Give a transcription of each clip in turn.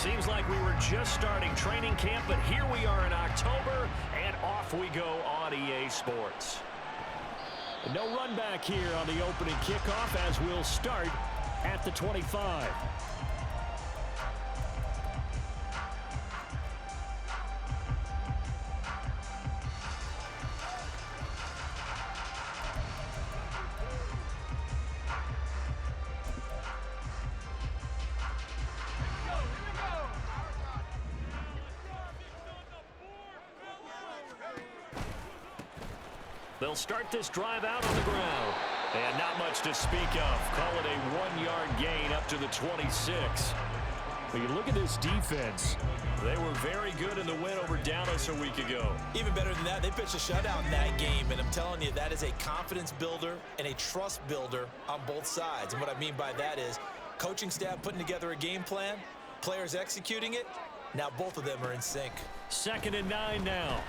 Seems like we were just starting training camp, but here we are in October, and off we go on EA Sports. No run back here on the opening kickoff as we'll start at the 25. They'll start this drive out on the ground. And not much to speak of. Call it a 1-yard gain up to the 26. When you look at this defense, they were very good in the win over Dallas a week ago. Even better than that, they pitched a shutout in that game, and I'm telling you, that is a confidence builder and a trust builder on both sides. And what I mean by that is coaching staff putting together a game plan, players executing it. Now both of them are in sync. 2nd and 9 now.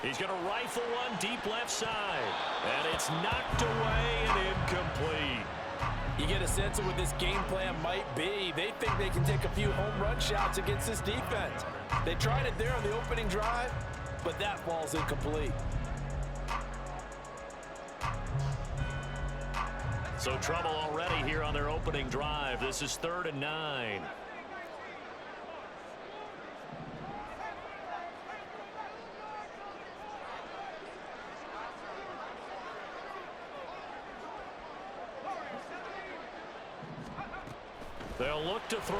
He's going to rifle one deep left side. And it's knocked away and incomplete. You get a sense of what this game plan might be. They think they can take a few home run shots against this defense. They tried it there on the opening drive, but that ball's incomplete. So trouble already here on their opening drive. This is 3rd and 9. They'll look to throw.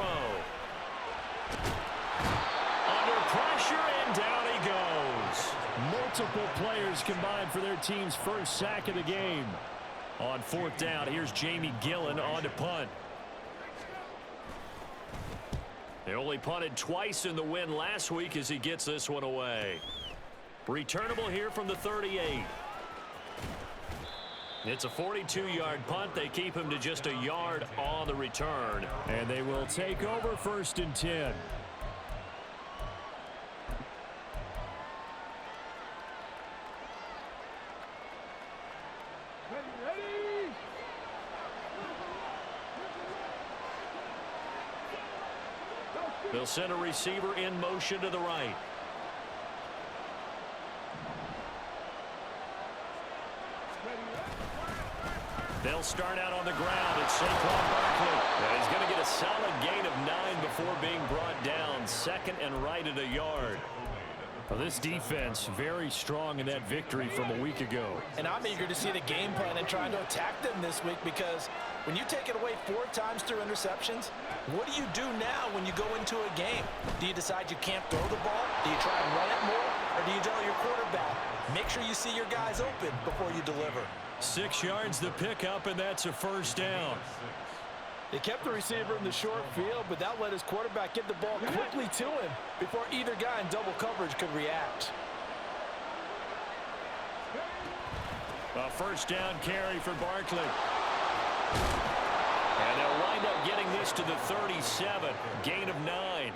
Under pressure, and down he goes. Multiple players combined for their team's first sack of the game. On 4th down, here's Jamie Gillen on to punt. They only punted twice in the win last week as he gets this one away. Returnable here from the 38. It's a 42-yard punt. They keep him to just a yard on the return. And they will take over 1st and 10. Ready. They'll send a receiver in motion to the right. They'll start out on the ground. It's Saquon Barkley. And he's going to get a solid gain of 9 before being brought down. 2nd and right at a yard. Well, this defense very strong in that victory from a week ago. And I'm eager to see the game plan and trying to attack them this week, because when you take it away 4 times through interceptions, what do you do now when you go into a game? Do you decide you can't throw the ball? Do you try and run it more? Or do you tell your quarterback, make sure you see your guys open before you deliver? 6 yards the pickup, and that's a 1st down. They kept the receiver in the short field, but that let his quarterback get the ball quickly to him before either guy in double coverage could react. A 1st down carry for Barkley. And they'll wind up getting this to the 37. Gain of 9.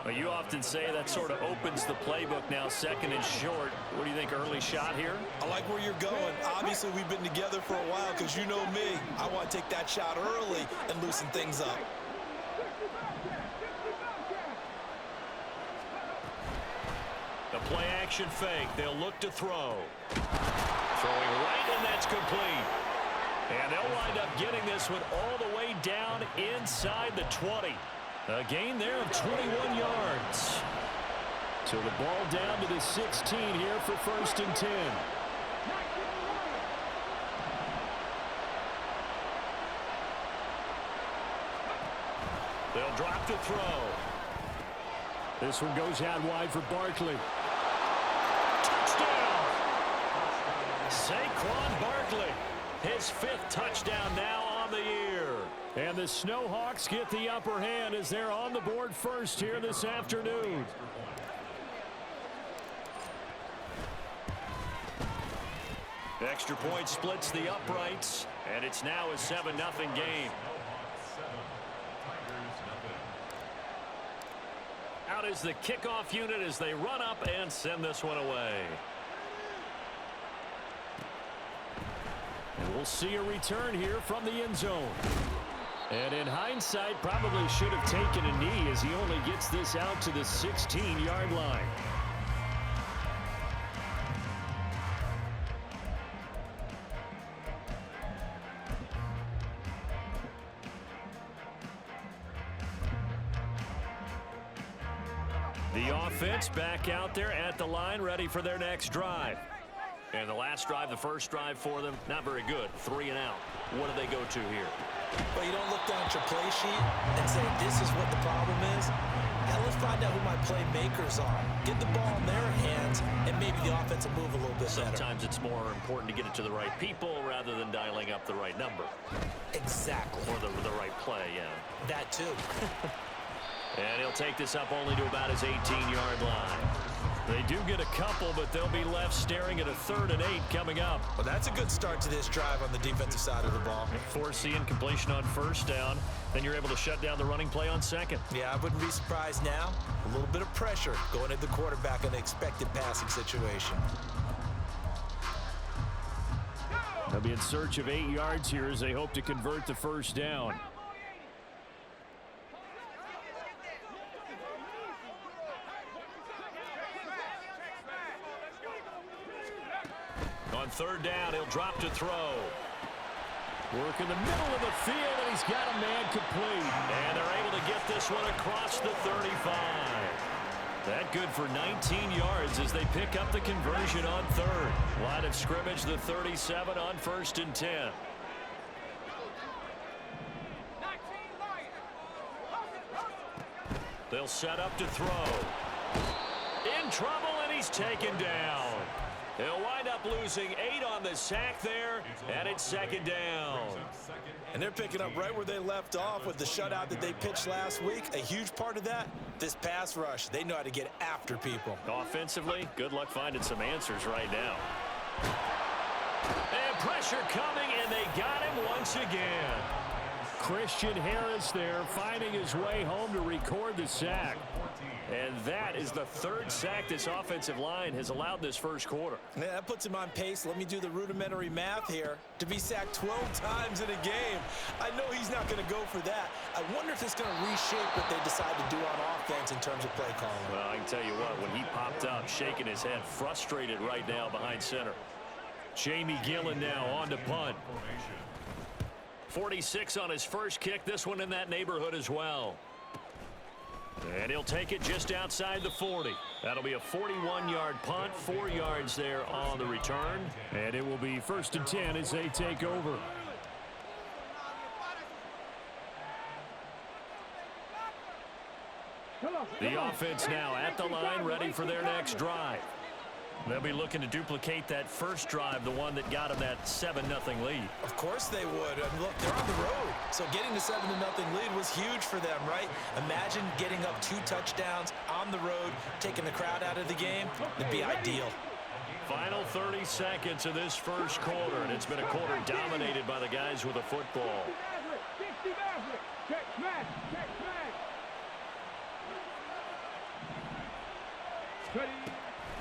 Well, you often say that sort of opens the playbook now, 2nd and short. What do you think, early shot here? I like where you're going. Obviously, we've been together for a while, because you know me. I want to take that shot early and loosen things up. The play action fake. They'll look to throw. Throwing right, and that's complete. And they'll wind up getting this one all the way down inside the 20. A gain there of 21 yards. So the ball down to the 16 here for 1st and 10. They'll drop to throw. This one goes out wide for Barkley. Touchdown! Saquon Barkley. His 5th touchdown now on the year. And the Snowhawks get the upper hand as they're on the board first here this afternoon. Extra point splits the uprights, and it's now a 7-0 game. Out is the kickoff unit as they run up and send this one away. And we'll see a return here from the end zone. And in hindsight, probably should have taken a knee as he only gets this out to the 16-yard line. The offense back out there at the line, ready for their next drive. And the last drive, the first drive for them, not very good. 3 and out. What do they go to here? Well, you don't look down at your play sheet and say, this is what the problem is. Now let's find out who my playmakers are. Get the ball in their hands, and maybe the offense will move a little bit better. Sometimes it's more important to get it to the right people rather than dialing up the right number. Exactly. Or the right play, yeah. That too. And he'll take this up only to about his 18-yard line. They do get a couple, but they'll be left staring at a 3rd and 8 coming up. Well, that's a good start to this drive on the defensive side of the ball. Force the incompletion on first down. Then you're able to shut down the running play on second. Yeah, I wouldn't be surprised now. A little bit of pressure going at the quarterback in an expected passing situation. They'll be in search of 8 yards here as they hope to convert the first down. On 3rd down, he'll drop to throw. Work in the middle of the field, and he's got a man complete. And they're able to get this one across the 35. That good for 19 yards as they pick up the conversion on 3rd. Line of scrimmage, the 37 on 1st and 10. They'll set up to throw. In trouble, and he's taken down. He'll wind up losing 8 on the sack there, and it's 2nd down. And they're picking up right where they left off with the shutout that they pitched last week. A huge part of that, this pass rush. They know how to get after people. Offensively, good luck finding some answers right now. And pressure coming, and they got him once again. Christian Harris there finding his way home to record the sack. And that is the 3rd sack this offensive line has allowed this first quarter. Yeah, that puts him on pace. Let me do the rudimentary math here. To be sacked 12 times in a game, I know he's not going to go for that. I wonder if it's going to reshape what they decide to do on offense in terms of play calling. Well, I can tell you what, when he popped up, shaking his head, frustrated right now behind center. Jamie Gillen now on to punt. 46 on his first kick, this one in that neighborhood as well. And he'll take it just outside the 40. That'll be a 41-yard punt, 4 yards there on the return. And it will be 1st and 10 as they take over. The offense now at the line, ready for their next drive. They'll be looking to duplicate that first drive, the one that got them that 7-0 lead. Of course they would. And look, they're on the road. So getting the 7-0 lead was huge for them, right? Imagine getting up 2 touchdowns on the road, taking the crowd out of the game. It'd be ideal. Final 30 seconds of this first quarter, and it's been a quarter dominated by the guys with a football.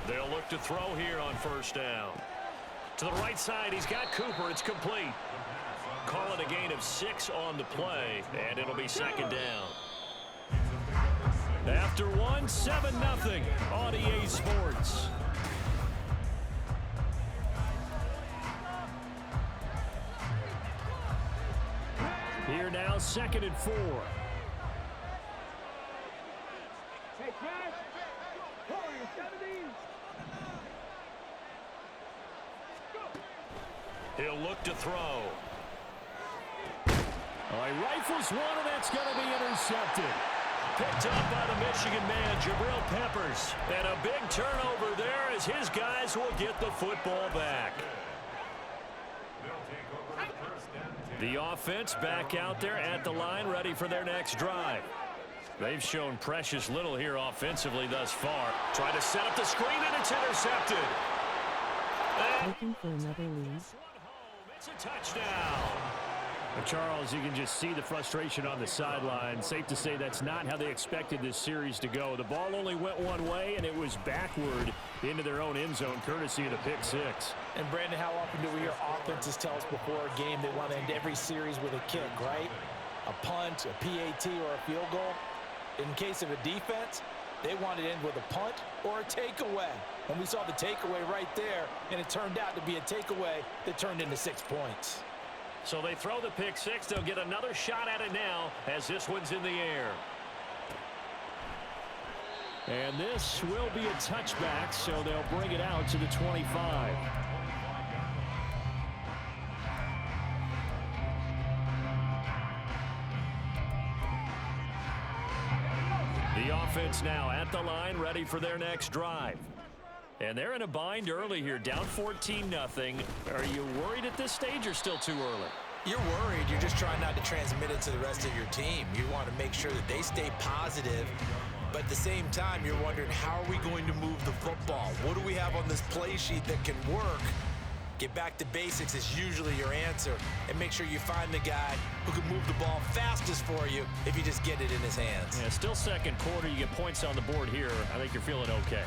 They'll look to throw here on first down. To the right side, he's got Cooper. It's complete. Call it a gain of 6 on the play, and it'll be 2nd down. After 1, 7-0 on EA Sports. Here now, 2nd and 4. He'll look to throw. Oh, he rifles one, and that's going to be intercepted. Picked up by the Michigan man, Jabril Peppers. And a big turnover there as his guys will get the football back. The offense back out there at the line, ready for their next drive. They've shown precious little here offensively thus far. Try to set up the screen, and it's intercepted. Looking for another lead. It's a touchdown. Charles, you can just see the frustration on the sideline. Safe to say that's not how they expected this series to go. The ball only went one way, and it was backward into their own end zone, courtesy of the pick 6. And, Brandon, how often do we hear offenses tell us before a game they want to end every series with a kick, right? a punt, a PAT, or a field goal. In case of a defense, they want it in with a punt or a takeaway. And we saw the takeaway right there, and it turned out to be a takeaway that turned into 6 points. So they throw the pick six. They'll get another shot at it now as this one's in the air. And this will be a touchback, so they'll bring it out to the 25. The offense now at the line, ready for their next drive. And they're in a bind early here, down 14-0. Are you worried at this stage or still too early? You're worried. You're just trying not to transmit it to the rest of your team. You want to make sure that they stay positive. But at the same time, you're wondering, how are we going to move the football? What do we have on this play sheet that can work? Get back to basics is usually your answer. And make sure you find the guy who can move the ball fastest for you if you just get it in his hands. Yeah, still second quarter. You get points on the board here. I think you're feeling okay.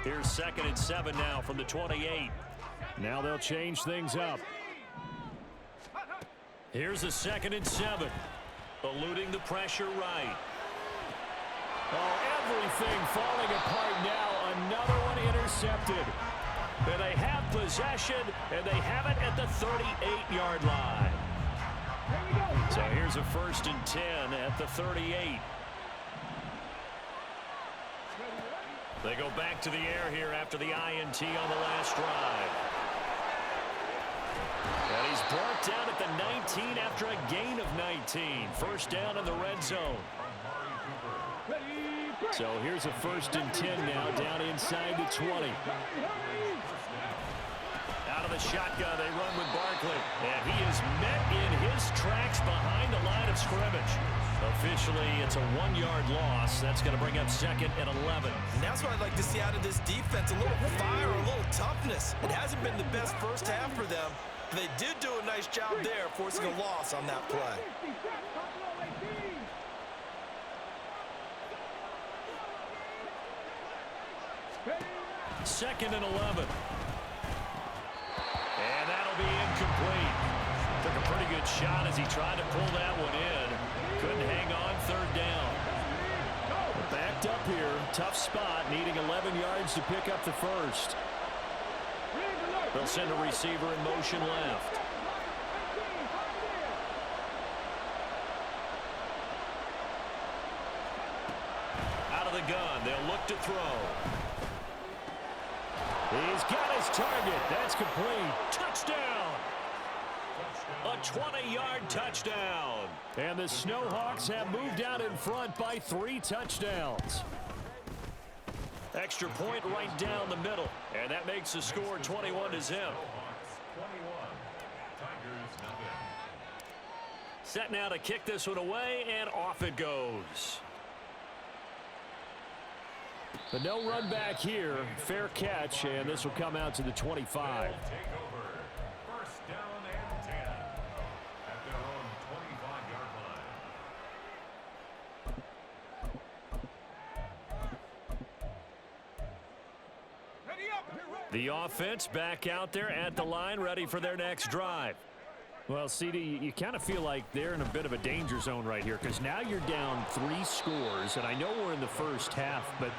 Here's 2nd and 7 now from the 28. Now they'll change things up. Here's a 2nd and 7. Eluding the pressure right. Oh, everything falling apart now. Another one intercepted. And they have possession, and they have it at the 38-yard line. So here's a 1st and 10 at the 38. They go back to the air here after the INT on the last drive. And he's brought down at the 19 after a gain of 19. 1st down in the red zone. So here's a 1st and 10 now, down inside the 20. Out of the shotgun, they run with Barkley. And he is met in his tracks behind the line of scrimmage. Officially, it's a 1-yard loss. That's going to bring up 2nd and 11. And that's what I'd like to see out of this defense. A little fire, a little toughness. It hasn't been the best first half for them. But they did do a nice job there, forcing a loss on that play. 2nd and 11. And that'll be incomplete. Took a pretty good shot as he tried to pull that one in. Couldn't hang on 3rd down. Backed up here. Tough spot. Needing 11 yards to pick up the 1st. They'll send a receiver in motion left. Out of the gun. They'll look to throw. He's got his target. That's complete. Touchdown! A 20-yard touchdown. And the Snowhawks have moved out in front by 3 touchdowns. Extra point right down the middle. And that makes the score 21-0. Set now to kick this one away, and off it goes. But no run back here. Fair catch, and this will come out to the 25. The offense back out there at the line, ready for their next drive. Well, CD, you kind of feel like they're in a bit of a danger zone right here, because now you're down 3 scores, and I know we're in the first half, but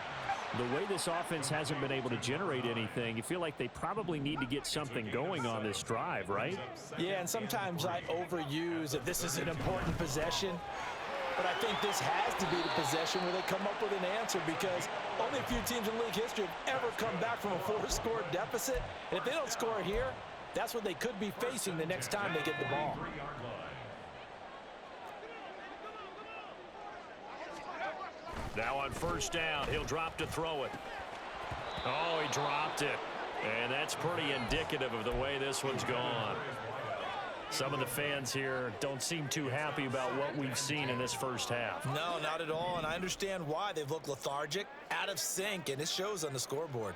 the way this offense hasn't been able to generate anything, you feel like they probably need to get something going on this drive, right? Yeah, and sometimes I overuse that this is an important possession. But I think this has to be the possession where they come up with an answer, because only a few teams in league history have ever come back from a 4-score deficit. And if they don't score here, that's what they could be facing the next time they get the ball. Now on 1st down, he'll drop to throw it. Oh, he dropped it. And that's pretty indicative of the way this one's gone. Some of the fans here don't seem too happy about what we've seen in this first half. No, not at all, and I understand why. They've looked lethargic, out of sync, and it shows on the scoreboard.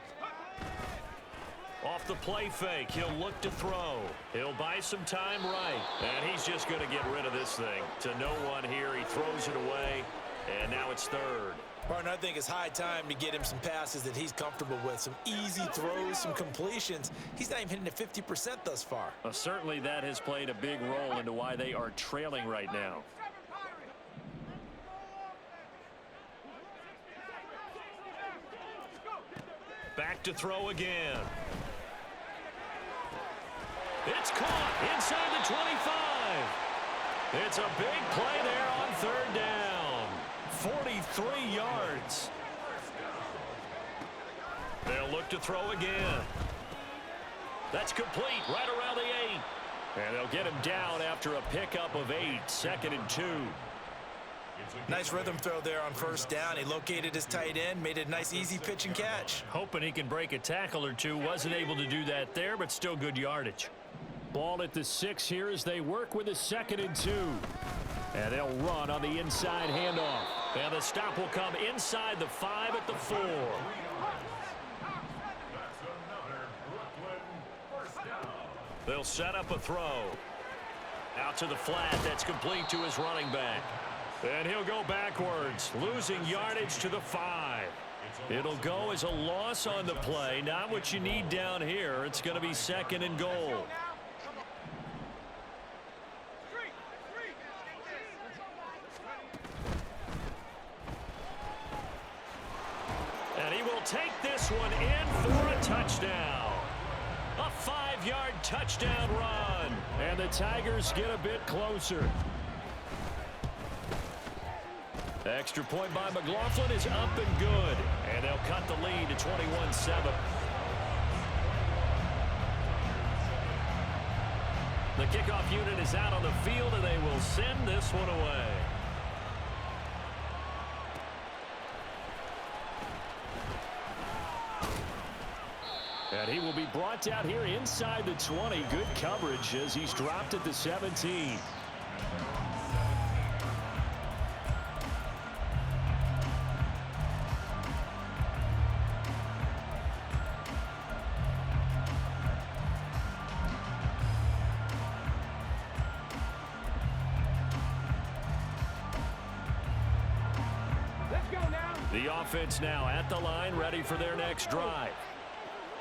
Off the play fake, he'll look to throw. He'll buy some time right, and he's just going to get rid of this thing. To no one here, he throws it away. And now it's third. Partner, I think it's high time to get him some passes that he's comfortable with. Some easy throws, some completions. He's not even hitting at 50% thus far. Well, certainly that has played a big role into why they are trailing right now. Back to throw again. It's caught inside the 25. It's a big play there on third down. 43 yards. They'll look to throw again. That's complete right around the 8. And they'll get him down after a pickup of 8. 2nd and 2. Nice rhythm throw there on first down. He located his tight end, made a nice easy pitch and catch. Hoping he can break a tackle or two. Wasn't able to do that there, but still good yardage. Ball at the 6 here as they work with a 2nd and 2. And they'll run on the inside handoff. And the stop will come inside the 5 at the 4. They'll set up a throw. Out to the flat. That's complete to his running back. And he'll go backwards, losing yardage to the 5. It'll go as a loss on the play. Not what you need down here. It's going to be 2nd and goal. And he will take this one in for a touchdown. A 5-yard touchdown run. And the Tigers get a bit closer. Extra point by McLaughlin is up and good. And they'll cut the lead to 21-7. The kickoff unit is out on the field, and they will send this one away. And he will be brought down here inside the 20. Good coverage as he's dropped at the 17. The offense now at the line, ready for their next drive.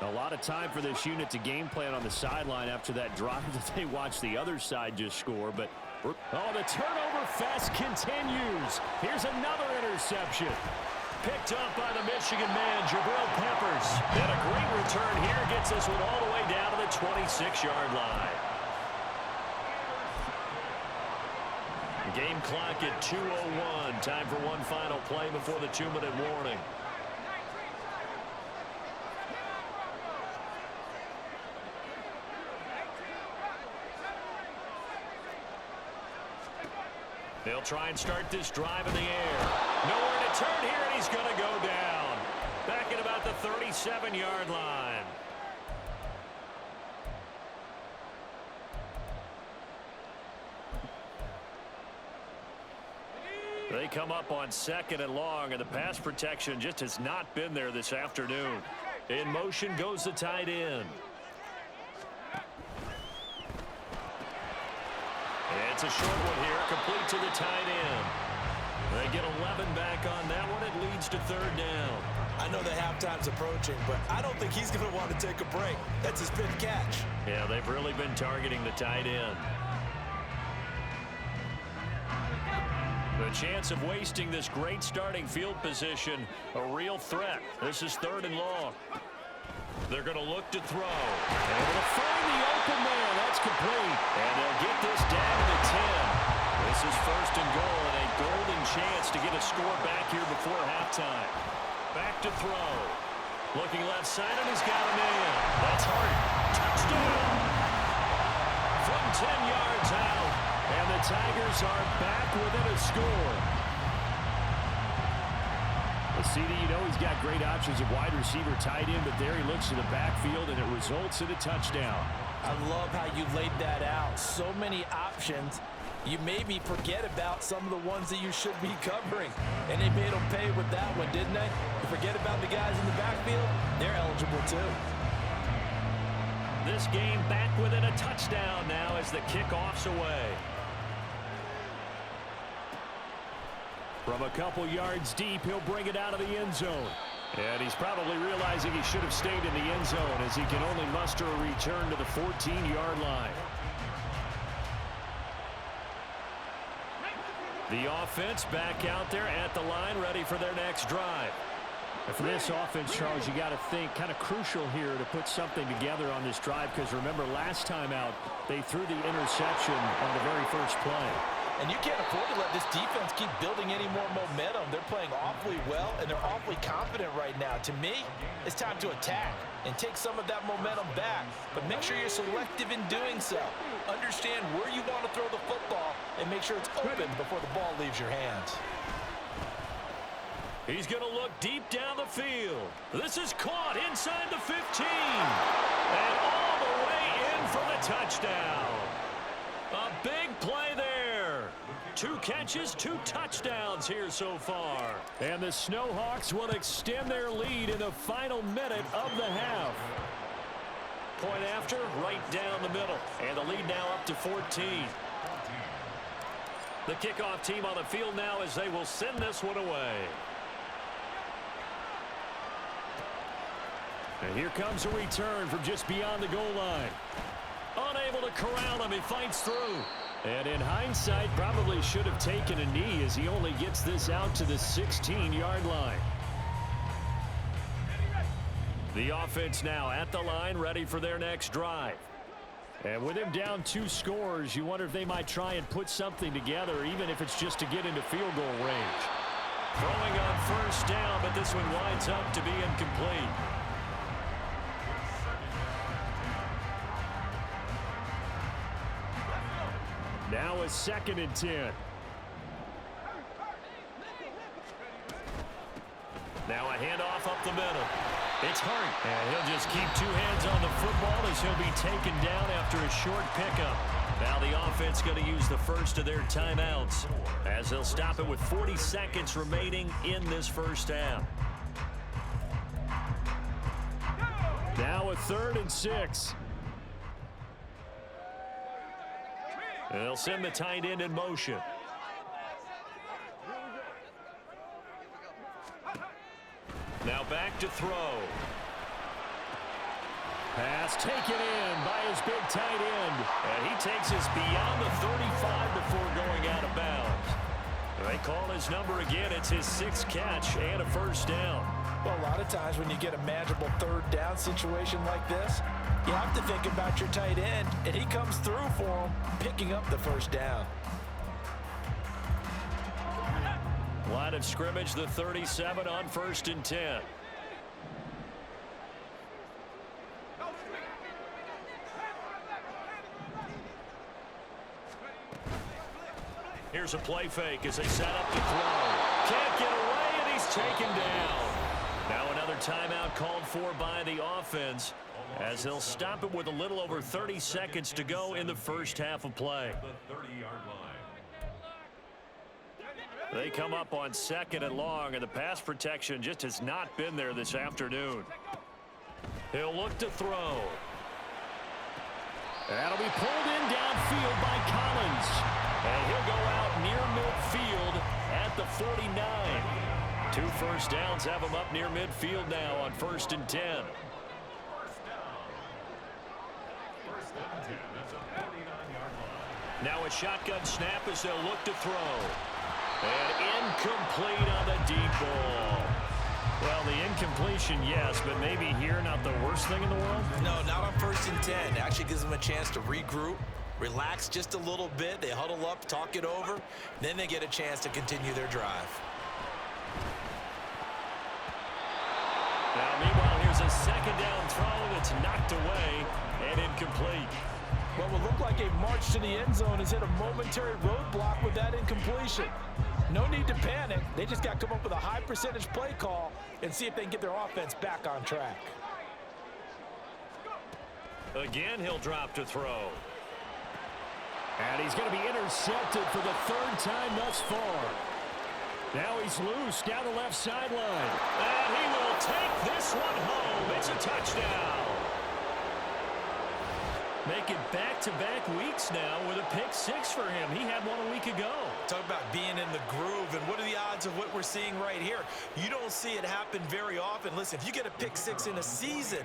A lot of time for this unit to game plan on the sideline after that drive that they watched the other side just score. But oh, the turnover fest continues. Here's another interception. Picked up by the Michigan man, Jabril Peppers. And a great return here gets this one all the way down to the 26-yard line. Game clock at 2:01. Time for one final play before the 2-minute warning. They'll try and start this drive in the air. Nowhere to turn here, and he's going to go down. Back at about the 37-yard line. They come up on 2nd and long, and the pass protection just has not been there this afternoon. In motion goes the tight end. It's a short one here, complete to the tight end. They get 11 back on that one. It leads to 3rd down. I know that halftime's approaching, but I don't think he's going to want to take a break. That's his 5th catch. Yeah, they've really been targeting the tight end. The chance of wasting this great starting field position, a real threat. This is 3rd and long. They're going to look to throw. And they'll find the open man. That's complete. And they'll get this down to the 10. This is 1st and goal and a golden chance to get a score back here before halftime. Back to throw. Looking left side, and he's got a man. That's hard. Touchdown. From 10 yards out. And the Tigers are back within a score. Well, CD, you know he's got great options at wide receiver, tight end, but there he looks to the backfield, and it results in a touchdown. I love how you laid that out. So many options. You maybe forget about some of the ones that you should be covering. And they made them pay with that one, didn't they? You forget about the guys in the backfield, they're eligible too. This game back within a touchdown now as the kickoff's away. From a couple yards deep, he'll bring it out of the end zone. And he's probably realizing he should have stayed in the end zone as he can only muster a return to the 14-yard line. The offense back out there at the line, ready for their next drive. And for this offense, Charles, you got to think kind of crucial here to put something together on this drive, because remember last time out they threw the interception on the very first play. And you can't afford to let this defense keep building any more momentum. They're playing awfully well, and they're awfully confident right now. To me, it's time to attack and take some of that momentum back. But make sure you're selective in doing so. Understand where you want to throw the football and make sure it's open before the ball leaves your hands. He's going to look deep down the field. This is caught inside the 15. And all the way in for the touchdown. A big play there. 2 catches, 2 touchdowns here so far. And the Snowhawks will extend their lead in the final minute of the half. Point after, right down the middle. And the lead now up to 14. The kickoff team on the field now as they will send this one away. And here comes a return from just beyond the goal line. Unable to corral him, he fights through. And in hindsight, probably should have taken a knee as he only gets this out to the 16-yard line. The offense now at the line, ready for their next drive. And with him down 2 scores, you wonder if they might try and put something together, even if it's just to get into field goal range. Throwing on first down, but this one winds up to be incomplete. Now a 2nd and 10. Now a handoff up the middle. It's Hart. And he'll just keep 2 hands on the football as he'll be taken down after a short pickup. Now the offense going to use the first of their timeouts as they'll stop it with 40 seconds remaining in this first half. Now a 3rd and 6. And they'll send the tight end in motion. Now back to throw. Pass taken in by his big tight end. And he takes us beyond the 35 before going out of bounds. They call his number again. It's his 6th catch and a first down. Well, a lot of times when you get a manageable 3rd down situation like this, you have to think about your tight end, and he comes through for him, picking up the first down. Line of scrimmage, the 37 on 1st and 10. Here's a play fake as they set up to throw. Can't get away, and he's taken down. Now another timeout called for by the offense as they'll stop it with a little over 30 seconds to go in the first half of play. They come up on 2nd and long, and the pass protection just has not been there this afternoon. He'll look to throw. That'll be pulled in downfield by Collins. And he'll go out near midfield at the 49. 2 first downs have him up near midfield now on 1st and 10. Now a shotgun snap as they'll look to throw. And incomplete on the deep ball. Well, the incompletion, yes, but maybe here not the worst thing in the world? No, not on 1st and 10. It actually gives them a chance to regroup, relax just a little bit. They huddle up, talk it over. Then they get a chance to continue their drive. Now, meanwhile, here's a 2nd down throw that's knocked away and incomplete. What will look like a march to the end zone has hit a momentary roadblock with that incompletion. No need to panic. They just got to come up with a high percentage play call and see if they can get their offense back on track. Again, he'll drop to throw. And he's going to be intercepted for the 3rd time thus far. Now he's loose down the left sideline. And he will take this one home. It's a touchdown. Make it back-to-back weeks now with a pick six for him. He had one a week ago. Talk about being in the groove, and what are the odds of what we're seeing right here? You don't see it happen very often. Listen, if you get a pick six in a season,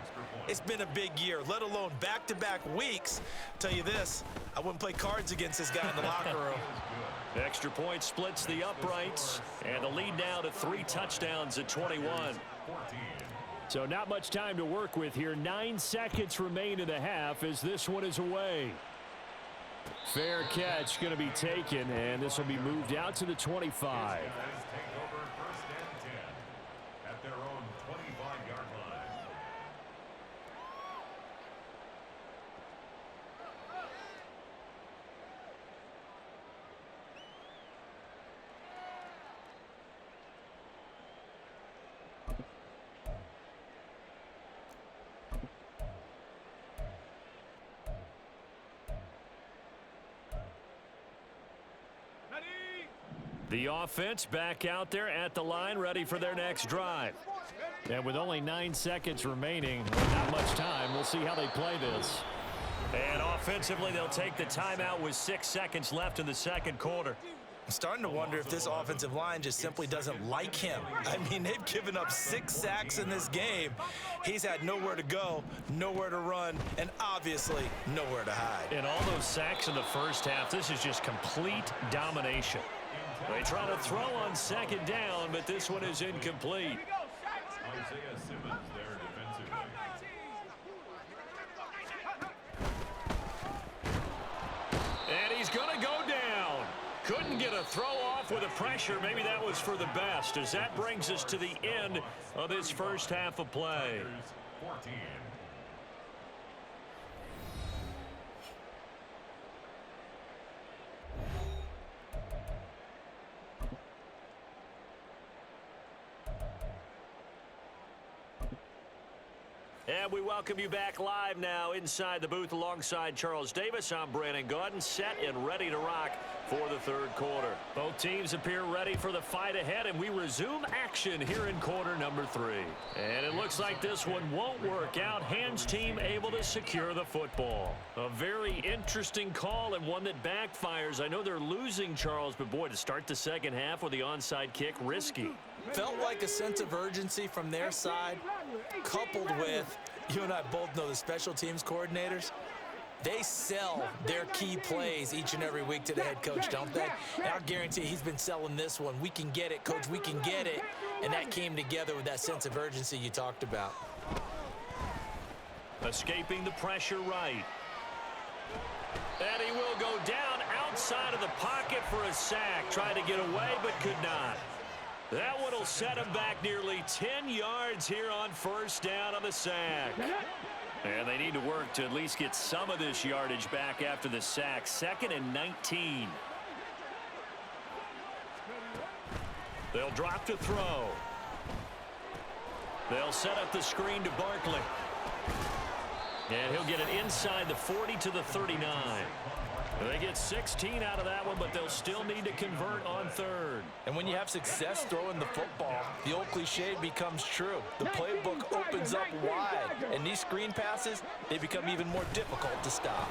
it's been a big year, let alone back-to-back weeks. Tell you this, I wouldn't play cards against this guy in the locker room. Extra point splits the uprights, and the lead now to 3 touchdowns at 21. So not much time to work with here. 9 seconds remain in the half as this one is away. Fair catch going to be taken, and this will be moved out to the 25. The offense back out there at the line, ready for their next drive. And with only 9 seconds remaining, not much time, we'll see how they play this. And offensively, they'll take the timeout with 6 seconds left in the second quarter. I'm starting to wonder if this offensive line just simply doesn't like him. I mean, they've given up 6 sacks in this game. He's had nowhere to go, nowhere to run, and obviously nowhere to hide. And all those sacks in the first half, this is just complete domination. They try to throw on second down, but this one is incomplete. And he's going to go down. Couldn't get a throw off with the pressure. Maybe that was for the best, as that brings us to the end of this first half of play. And we welcome you back live now inside the booth alongside Charles Davis. I'm Brandon Gaudin, set and ready to rock for the third quarter. Both teams appear ready for the fight ahead, and we resume action here in quarter number 3. And it looks like this one won't work out. Hans team able to secure the football. A very interesting call and one that backfires. I know they're losing, Charles, but boy, to start the second half with the onside kick, risky. Felt like a sense of urgency from their side, coupled with, you and I both know the special teams coordinators, they sell their key plays each and every week to the head coach, don't they? And I'll guarantee he's been selling this one. We can get it, coach, we can get it. And that came together with that sense of urgency you talked about. Escaping the pressure right. And he will go down outside of the pocket for a sack. Tried to get away, but could not. That one will set him back nearly 10 yards here on first down on the sack. And they need to work to at least get some of this yardage back after the sack. 2nd and 19. They'll drop to throw. They'll set up the screen to Barkley. And he'll get it inside the 40 to the 39. They get 16 out of that one, but they'll still need to convert on third. And when you have success throwing the football, the old cliche becomes true. The playbook opens up wide, and these screen passes, they become even more difficult to stop.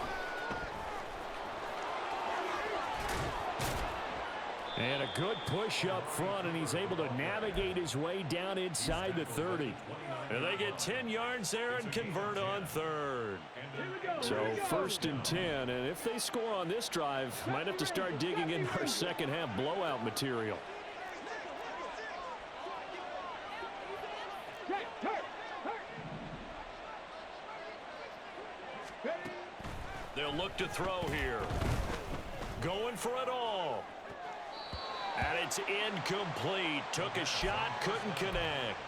And a good push up front, and he's able to navigate his way down inside the 30. And they get 10 yards there and convert on third. So 1st and 10, and if they score on this drive, might have to start digging in our second half blowout material. They'll look to throw here. Going for it all. And it's incomplete. Took a shot, couldn't connect.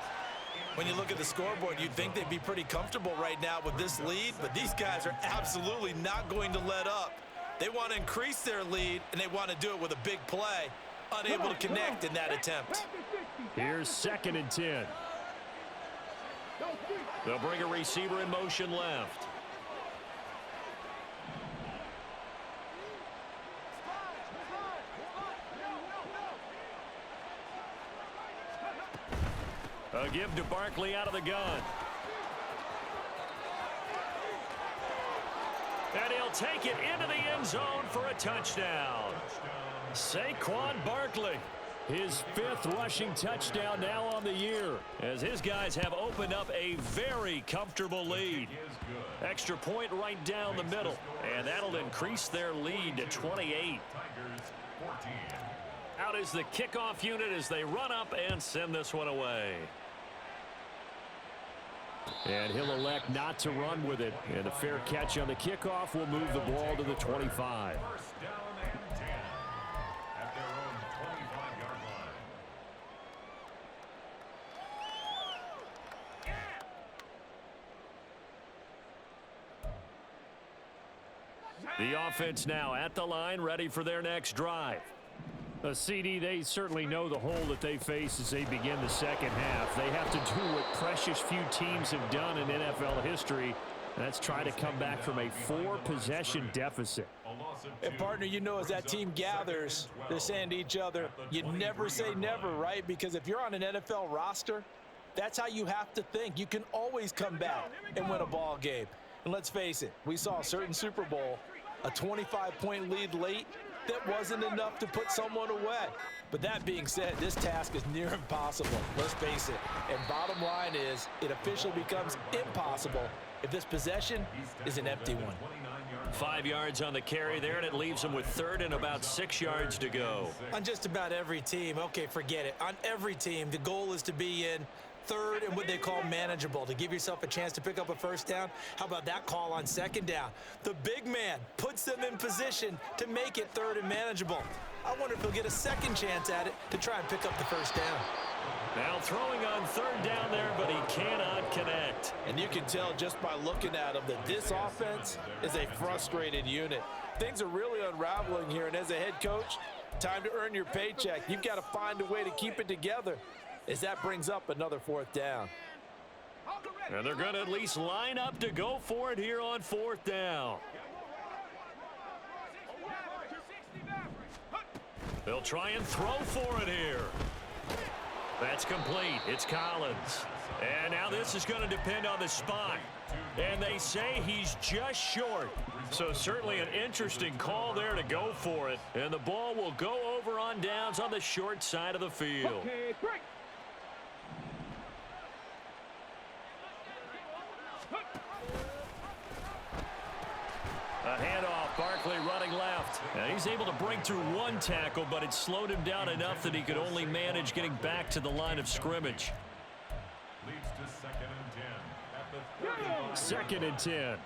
When you look at the scoreboard, you'd think they'd be pretty comfortable right now with this lead, but these guys are absolutely not going to let up. They want to increase their lead, and they want to do it with a big play. Unable to connect in that attempt. Here's 2nd and 10. They'll bring a receiver in motion left. A give to Barkley out of the gun. And he'll take it into the end zone for a touchdown. Saquon Barkley, his 5th rushing touchdown now on the year, as his guys have opened up a very comfortable lead. Extra point right down the middle, and that'll increase their lead to 28. Out is the kickoff unit as they run up and send this one away. And he'll elect not to run with it. And a fair catch on the kickoff will move the ball to the 25. The offense now at the line, ready for their next drive. A CD, they certainly know the hole that they face as they begin the second half. They have to do what precious few teams have done in NFL history. That's try to come back from a 4-possession deficit. And partner, you know, as that team gathers, they're saying to each other, you never say never, right? Because if you're on an NFL roster, that's how you have to think. You can always come back and win a ball game. And let's face it, we saw a certain Super Bowl, a 25-point lead late, that wasn't enough to put someone away. But that being said, this task is near impossible. Let's face it. And bottom line is, it officially becomes impossible if this possession is an empty one. 5 yards on the carry there, and it leaves them with 3rd and about 6 yards to go. On just about every team, okay, forget it. On every team, the goal is to be in 3rd and what they call manageable, to give yourself a chance to pick up a first down. How about that call on 2nd down? The big man puts them in position to make it 3rd and manageable. I wonder if he'll get a second chance at it to try and pick up the first down. Now throwing on 3rd down there, but he cannot connect. And you can tell just by looking at him that this offense is a frustrated unit. Things are really unraveling here, and as a head coach, time to earn your paycheck. You've got to find a way to keep it together, as that brings up another 4th down. And they're going to at least line up to go for it here on 4th down. They'll try and throw for it here. That's complete. It's Collins. And now this is going to depend on the spot. And they say he's just short. So certainly an interesting call there to go for it. And the ball will go over on downs on the short side of the field. Okay, great. A handoff, Barkley running left. And he's able to break through one tackle, but it slowed him down enough that he could only manage getting back to the line of scrimmage. Leads to 2nd and 10 at the 2nd and 10.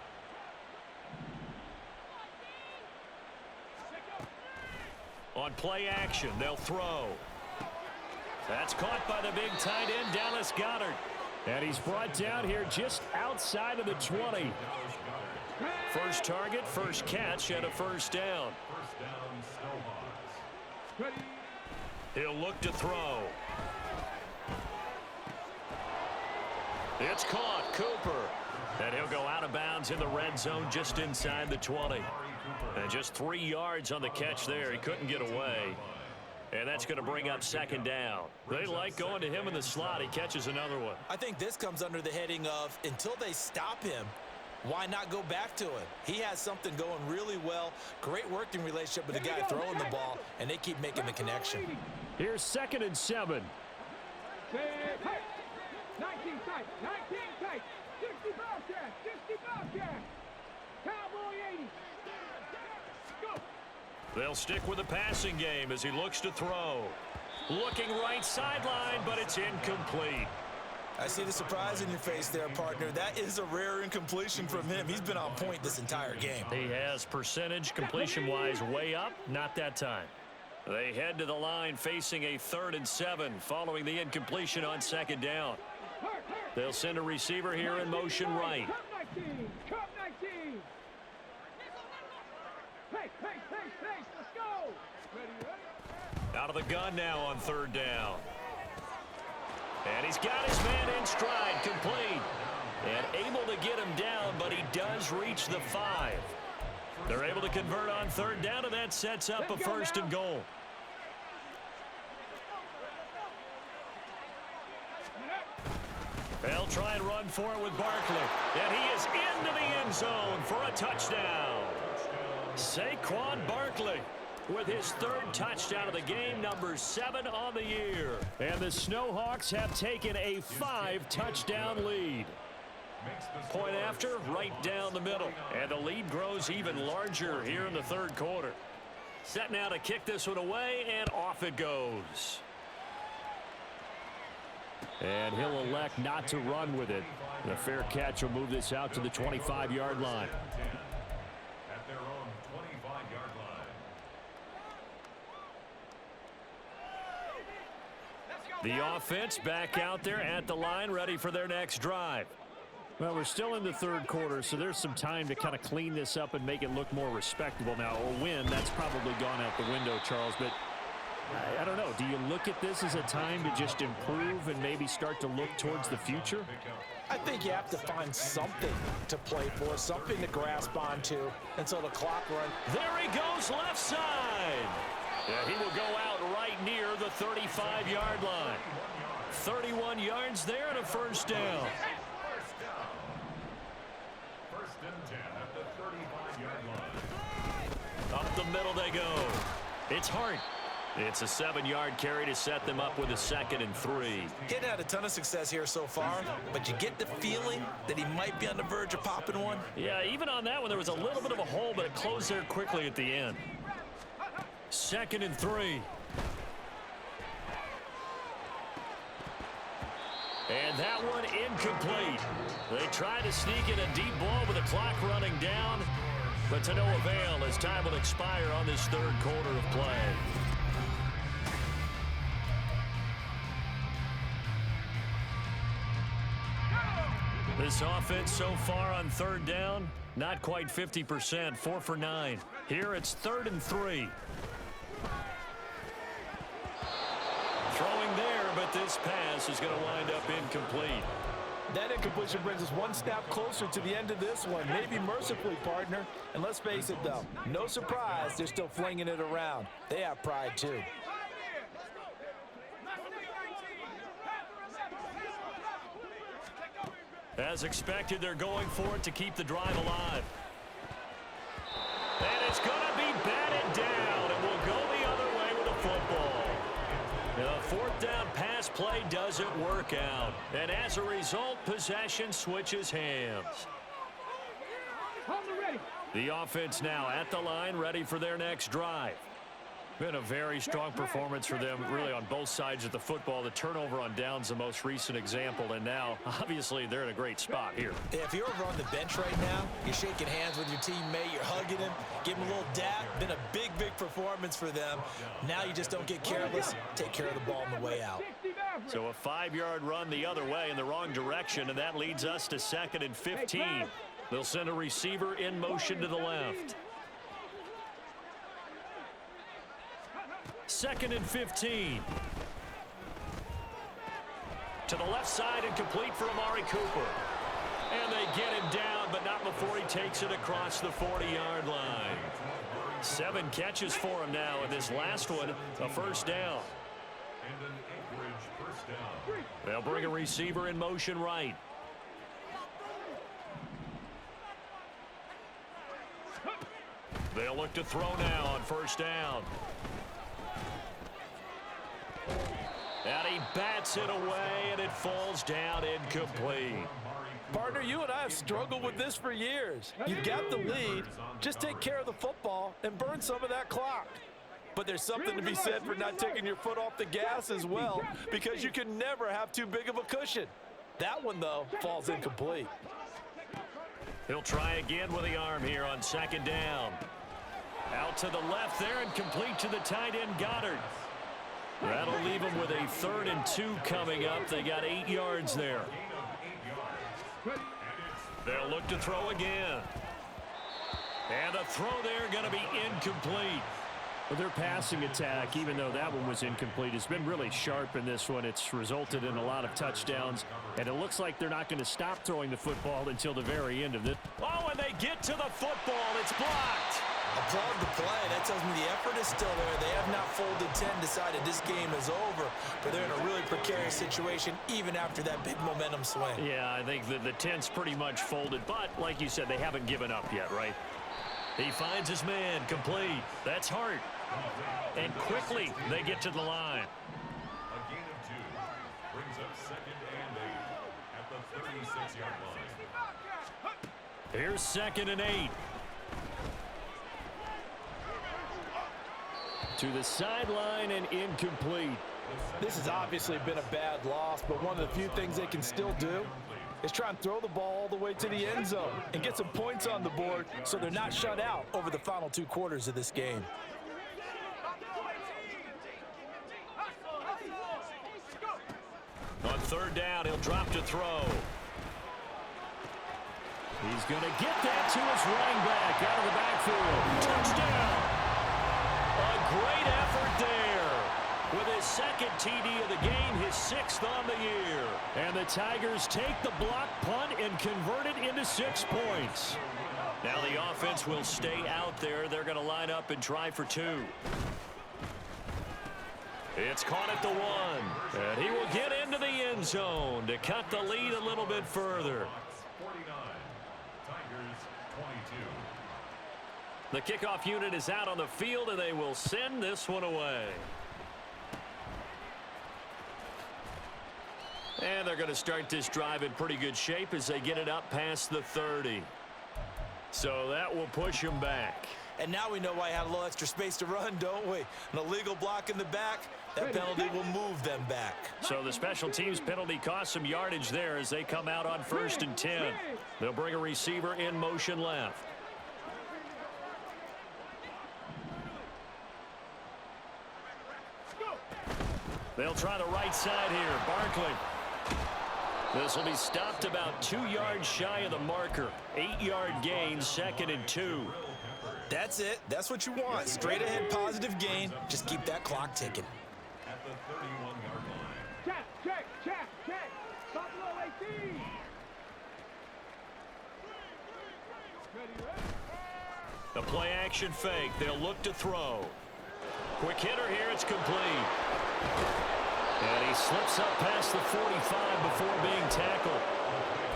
On play action, they'll throw. That's caught by the big tight end, Dallas Goedert. And he's brought down here just outside of the 20. First target, first catch, and a first down. Snowhawks. He'll look to throw. It's caught, Cooper. And he'll go out of bounds in the red zone just inside the 20. And just 3 yards on the catch there. He couldn't get away. And that's going to bring up 2nd down. They like going to him in the slot. He catches another one. I think this comes under the heading of, until they stop him, why not go back to him? He has something going really well. Great working relationship with the guy throwing the ball, and they keep making the connection. Here's 2nd and 7. 19 tight, 19 tight, 60 Bobcat, 60 Bobcat, Cowboy 80. Go. They'll stick with the passing game as he looks to throw. Looking right sideline, but it's incomplete. I see the surprise in your face there, partner. That is a rare incompletion from him. He's been on point this entire game. He has percentage completion-wise way up, not that time. They head to the line facing a 3rd and 7 following the incompletion on 2nd down. They'll send a receiver here in motion right. Cup 19, Cup 19. Hey, let's go. Ready? Out of the gun now on 3rd down. And he's got his man in stride, complete. And able to get him down, but he does reach the 5. They're able to convert on 3rd down, and that sets up a 1st and goal. They'll try and run for it with Barkley. And he is into the end zone for a touchdown. Saquon Barkley with his third touchdown of the game, number 7 on the year. And the Snowhawks have taken a 5-touchdown lead. Point after, right down the middle. And the lead grows even larger here in the third quarter. Set now to kick this one away, and off it goes. And he'll elect not to run with it. The fair catch will move this out to the 25-yard line. At their own 25-yard line. The offense back out there at the line, ready for their next drive. Well, we're still in the third quarter, so there's some time to kind of clean this up and make it look more respectable. Now, a win, that's probably gone out the window, Charles, but I don't know. Do you look at this as a time to just improve and maybe start to look towards the future? I think you have to find something to play for, something to grasp onto until the clock runs. There he goes left side. Yeah, he will go out right near the 35-yard line. 31 yards there and a first down. First and 10 at the 35-yard line. Up the middle they go. It's Hart. It's a 7-yard carry to set them up with a 2nd and 3. He hadn't had a ton of success here so far, but you get the feeling that he might be on the verge of popping one. Yeah, even on that one, there was a little bit of a hole, but it closed there quickly at the end. 2nd and 3. And that one incomplete. They try to sneak in a deep ball with the clock running down, but to no avail as time will expire on this third quarter of play. This offense so far on third down, not quite 50%, 4 for 9. Here it's 3rd and 3. Throwing there, but this pass is going to wind up incomplete. That incompletion brings us one step closer to the end of this one, maybe mercifully, partner. And let's face it, though, no surprise, they're still flinging it around. They have pride, too. As expected, they're going for it to keep the drive alive. And it's going to be batted down, and we'll go the other way with the football. The 4th down pass play doesn't work out. And as a result, possession switches hands. The offense now at the line, ready for their next drive. Been a very strong performance for them, really, on both sides of the football. The turnover on downs, the most recent example, and now, obviously, they're in a great spot here. If you're over on the bench right now, you're shaking hands with your teammate, you're hugging him, give him a little dap. Been a big, big performance for them. Now you just don't get careless. Take care of the ball on the way out. So a 5-yard run the other way in the wrong direction, and that leads us to 2nd and 15. They'll send a receiver in motion to the left. 2nd and 15. To the left side and complete for Amari Cooper. And they get him down, but not before he takes it across the 40-yard line. 7 catches for him now, and this last one, a first down. And an Anchorage first down. They'll bring a receiver in motion right. They'll look to throw now on first down. And he bats it away, and it falls down incomplete. Partner, you and I have struggled with this for years. You've got the lead. Just take care of the football and burn some of that clock. But there's something to be said for not taking your foot off the gas as well, because you can never have too big of a cushion. That one, though, falls incomplete. He'll try again with the arm here on 2nd down. Out to the left there and complete to the tight end, Goddard. That'll leave them with a 3rd and 2 coming up. They got 8 yards there. They'll look to throw again. And a throw there going to be incomplete. Well, their passing attack, even though that one was incomplete, has been really sharp in this one. It's resulted in a lot of touchdowns, and it looks like they're not going to stop throwing the football until the very end of it. Oh, and they get to the football. It's blocked. Applaud the play. That tells me the effort is still there. They have not folded 10, decided this game is over, but they're in a really precarious situation even after that big momentum swing. Yeah, I think the 10's pretty much folded, but like you said, they haven't given up yet, right? He finds his man, complete. That's Hart. And quickly, they get to the line. A gain of 2 brings up 2nd and 8 at the 36-yard line. Here's 2nd and 8. To the sideline and incomplete. This has obviously been a bad loss, but one of the few things they can still do is try and throw the ball all the way to the end zone and get some points on the board so they're not shut out over the final 2 quarters of this game. On 3rd down, he'll drop to throw. He's going to get that to his running back out of the backfield. Touchdown! A great effort there. With his 2nd TD of the game, his 6th on the year. And the Tigers take the block punt and convert it into 6 points. Now the offense will stay out there. They're going to line up and try for 2. It's caught at the 1. And he will get into the end zone to cut the lead a little bit further. 49, Tigers 22. The kickoff unit is out on the field, and they will send this one away. And they're going to start this drive in pretty good shape as they get it up past the 30. So that will push them back. And now we know why he had a little extra space to run, don't we? An illegal block in the back, that penalty will move them back. So the special teams penalty cost some yardage there as they come out on 1st and 10. They'll bring a receiver in motion left. They'll try the right side here. Barkley. This will be stopped about 2 yards shy of the marker. 8-yard gain, 2nd and 2. That's it. That's what you want. Straight ahead positive gain. Just keep that clock ticking. At the 31-yard line. Check. Buffalo 18. Ready. The play action fake. They'll look to throw. Quick hitter here. It's complete. And he slips up past the 45 before being tackled.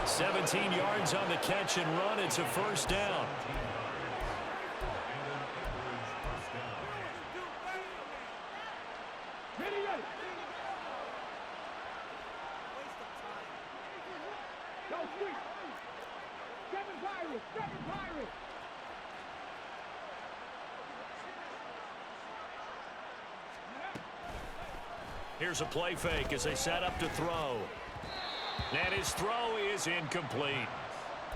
17 yards on the catch and run. It's a 1st down. Ready. Go sweep. 7 Pirates. Here's a play fake as they set up to throw. And his throw is incomplete.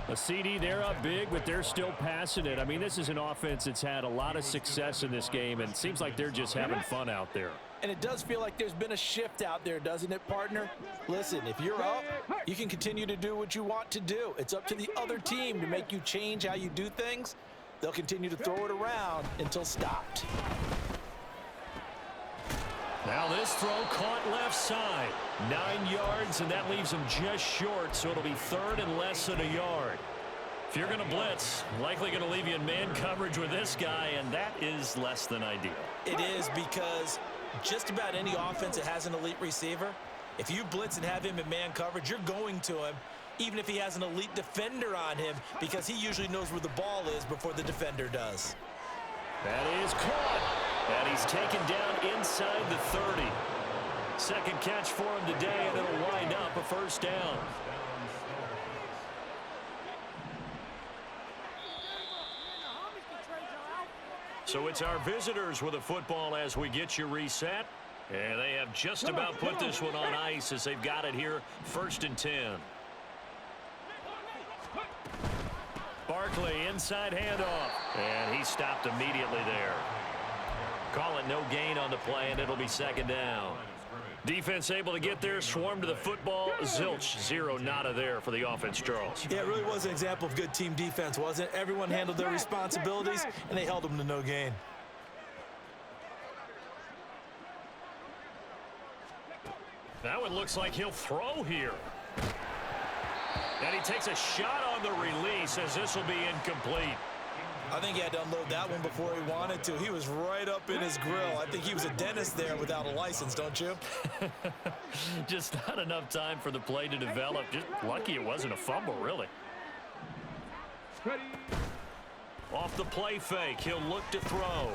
A CD, they're up big, but they're still passing it. I mean, this is an offense that's had a lot of success in this game, and it seems like they're just having fun out there. And it does feel like there's been a shift out there, doesn't it, partner? Listen, if you're up, you can continue to do what you want to do. It's up to the other team to make you change how you do things. They'll continue to throw it around until stopped. Now this throw caught left side. 9 yards, and that leaves him just short, so it'll be 3rd and less than a yard. If you're going to blitz, likely going to leave you in man coverage with this guy, and that is less than ideal. It is, because just about any offense that has an elite receiver, if you blitz and have him in man coverage, you're going to him, even if he has an elite defender on him, because he usually knows where the ball is before the defender does. That is caught. And he's taken down inside the 30. 2nd catch for him today, and it'll wind up a 1st down. So it's our visitors with a football as we get you reset. And they have just about put this one on ice as they've got it here, 1st and 10. Barkley, inside handoff. And he stopped immediately there. Call it no gain on the play, and it'll be 2nd down. Defense able to get there, swarm to the football. Zilch, 0 nada there for the offense, Charles. Yeah, it really was an example of good team defense, wasn't it? Everyone handled their responsibilities, and they held them to no gain. That one looks like he'll throw here. And he takes a shot on the release as this will be incomplete. I think he had to unload that one before he wanted to. He was right up in his grill. I think he was a dentist there without a license, don't you? Just not enough time for the play to develop. Just lucky it wasn't a fumble, really. Ready. Off the play fake, he'll look to throw.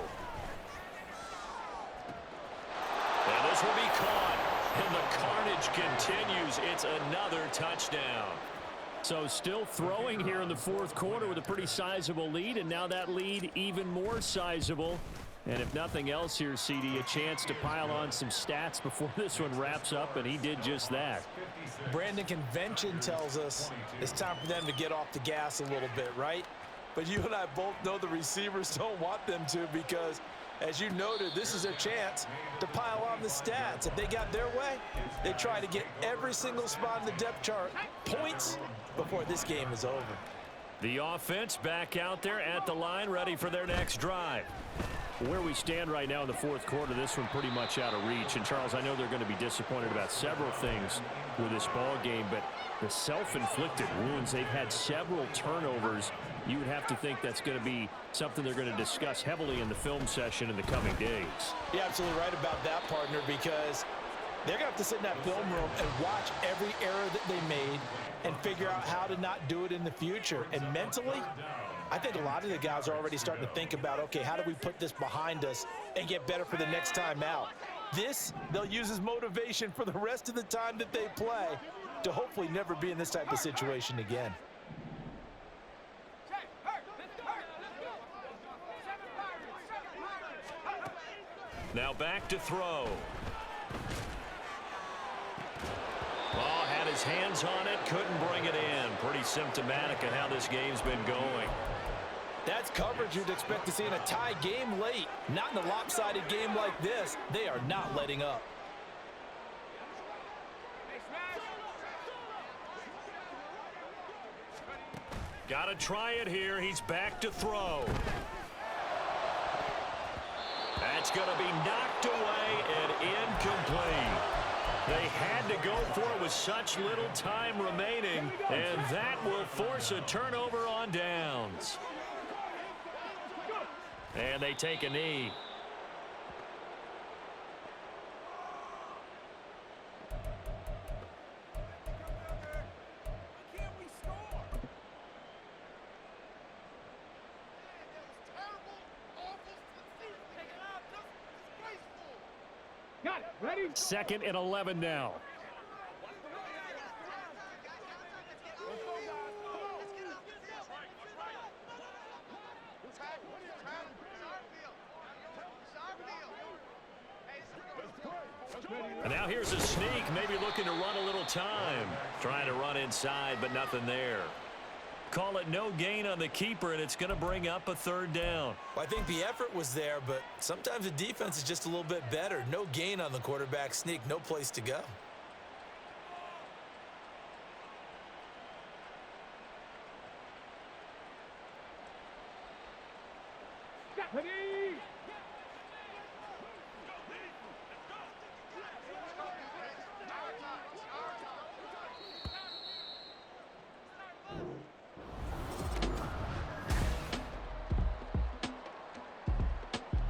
And this will be caught. And the carnage continues. It's another touchdown. So still throwing here in the fourth quarter with a pretty sizable lead, and now that lead even more sizable. And if nothing else here, CD, a chance to pile on some stats before this one wraps up, and he did just that. Brandon, convention tells us it's time for them to get off the gas a little bit, right? But you and I both know the receivers don't want them to because, as you noted, this is their chance to pile on the stats. If they got their way, they try to get every single spot in the depth chart points before this game is over. The offense back out there at the line, ready for their next drive. Where we stand right now in the fourth quarter, this one pretty much out of reach. And, Charles, I know they're going to be disappointed about several things with this ball game, but the self-inflicted wounds, they've had several turnovers. You would have to think that's going to be something they're going to discuss heavily in the film session in the coming days. You're absolutely right about that, partner, because they're going to have to sit in that film room and watch every error that they made and figure out how to not do it in the future. And mentally, I think a lot of the guys are already starting to think about, okay, how do we put this behind us and get better for the next time out? This, they'll use as motivation for the rest of the time that they play to hopefully never be in this type of situation again. Now back to throw. Oh, had his hands on it, couldn't bring it in. Pretty symptomatic of how this game's been going. That's coverage you'd expect to see in a tie game late. Not in a lopsided game like this. They are not letting up. Got to try it here. He's back to throw. That's going to be knocked away and incomplete. They had to go for it with such little time remaining, and that will force a turnover on downs. And they take a knee. Got it. Ready? 2nd and 11 now. And now here's a sneak, maybe looking to run a little time. Trying to run inside, but nothing there. Call it no gain on the keeper, and it's going to bring up a 3rd down. Well, I think the effort was there, but sometimes the defense is just a little bit better. No gain on the quarterback sneak, no place to go. Ready?